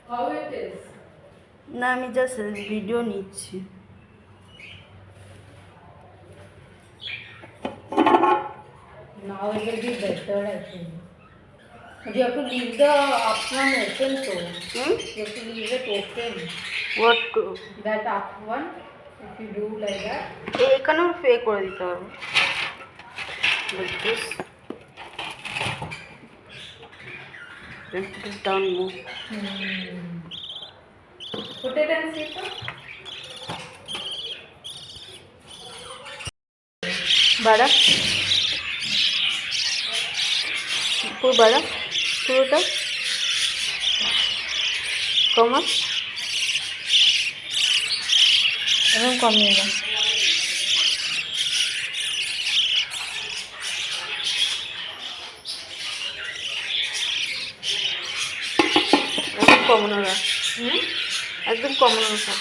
How it is? না আমি just video নিচ্ছি। Now it will be better, I think. But you have to leave the up one open, so hmm you have to leave it open. What to That up one, if you do like that. এখানেও pay করে দিতে পারবো like this then put it down more Put it and see so. বাড়া পুরো বাড়া পুরোটা কমা এখন কমিয়ে দাও। একদম কমানো রাখ একদম কমানো রাখ